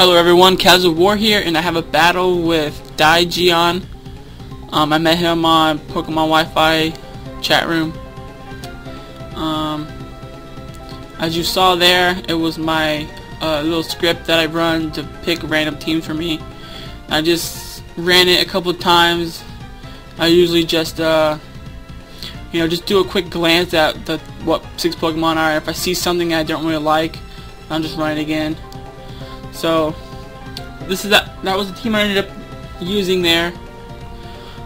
Hello everyone, Kazo War here, and I have a battle with DiGeoN. I met him on PokemonWifi chat room. As you saw there, it was my little script that I run to pick random teams for me. I just ran it a couple times. I usually just just do a quick glance at what 6 Pokemon are. If I see something I don't really like, I'll just run it again. So that was the team I ended up using there.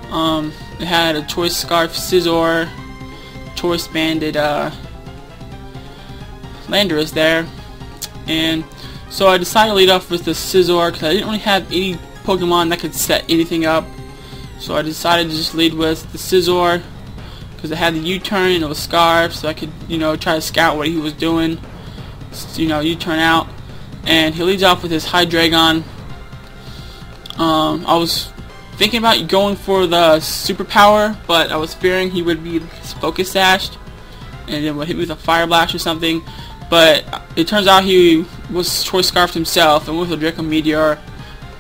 It had a Choice Scarf Scizor, Choice Banded Landorus there, and so I decided to lead off with the Scizor because I didn't really have any Pokemon that could set anything up. So I decided to just lead with the Scizor because it had the U-turn and it was Scarf, so I could try to scout what he was doing. U-turn out, and he leads off with his Hydreigon. I was thinking about going for the superpower, but I was fearing he would be Focus Sashed and then would hit me with a Fire Blast or something. But it turns out he was Choice Scarfed himself and with a Draco Meteor.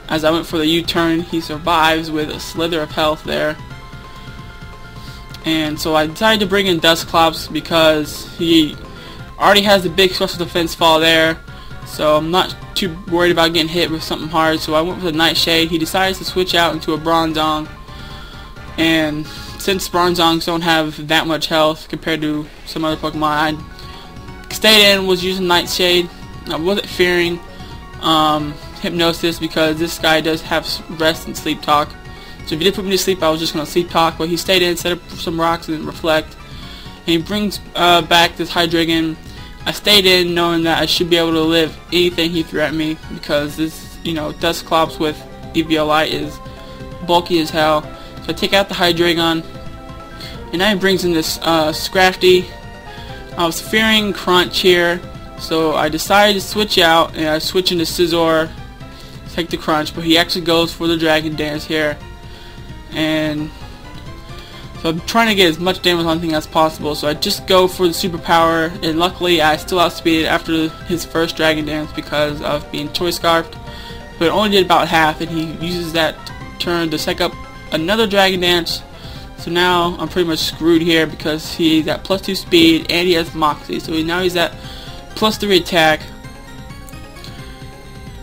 As I went for the U-turn, he survives with a slither of health there. And so I decided to bring in Dusclops because he already has the big special defense fall there. So I'm not too worried about getting hit with something hard. So I went with a Nightshade. He decides to switch out into a Bronzong. And since Bronzongs don't have that much health compared to some other Pokemon, I stayed in, was using Nightshade. I wasn't fearing Hypnosis because this guy does have Rest and Sleep Talk. So if he did put me to sleep, I was just going to Sleep Talk. But he stayed in, set up some rocks and Reflect. And he brings back this Hydreigon. I stayed in knowing that I should be able to live anything he threw at me because this, Dusclops with Eviolite is bulky as hell. So I take out the Hydreigon, and now he brings in this Scrafty. I was fearing Crunch here, so I decided to switch out, and I switch into Scizor, take the Crunch, but he actually goes for the Dragon Dance here. And so I'm trying to get as much damage on thing as possible, so I just go for the superpower, and luckily I still outspeeded after his first Dragon Dance because of being Choice Scarfed, but it only did about half, and he uses that turn to set up another Dragon Dance. So now I'm pretty much screwed here because he's at +2 speed and he has Moxie, so now he's at +3 attack.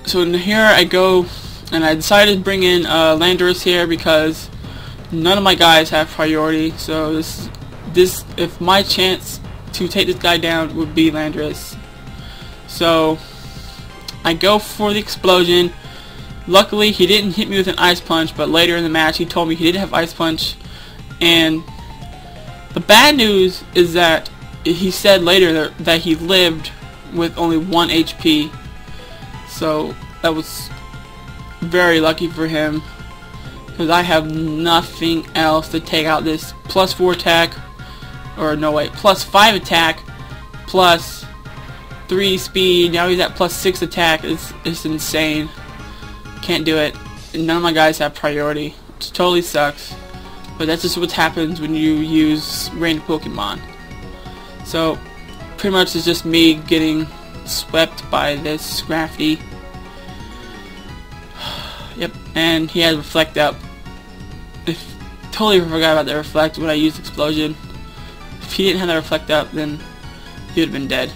So here I go, and I decided to bring in Landorus here because none of my guys have priority, so if my chance to take this guy down would be Landorus. So I go for the explosion. Luckily he didn't hit me with an Ice Punch, but later in the match he told me he didn't have Ice Punch. And the bad news is that he said later that he lived with only 1 HP. So that was very lucky for him, because I have nothing else to take out this +4 attack, or no wait, +5 attack, +3 speed. Now he's at +6 attack. It's insane. Can't do it. None of my guys have priority. It totally sucks. But that's just what happens when you use random Pokemon. So pretty much it's just me getting swept by this Scrafty. Yep, and he has Reflect up. Totally forgot about the Reflect when I used Explosion. If he didn't have the Reflect up, then he would have been dead.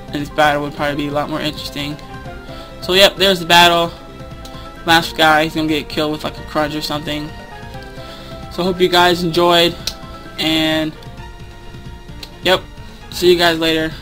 And this battle would probably be a lot more interesting. So yep, there's the battle. Last guy, he's gonna get killed with like a Crunch or something. So I hope you guys enjoyed, and yep, see you guys later.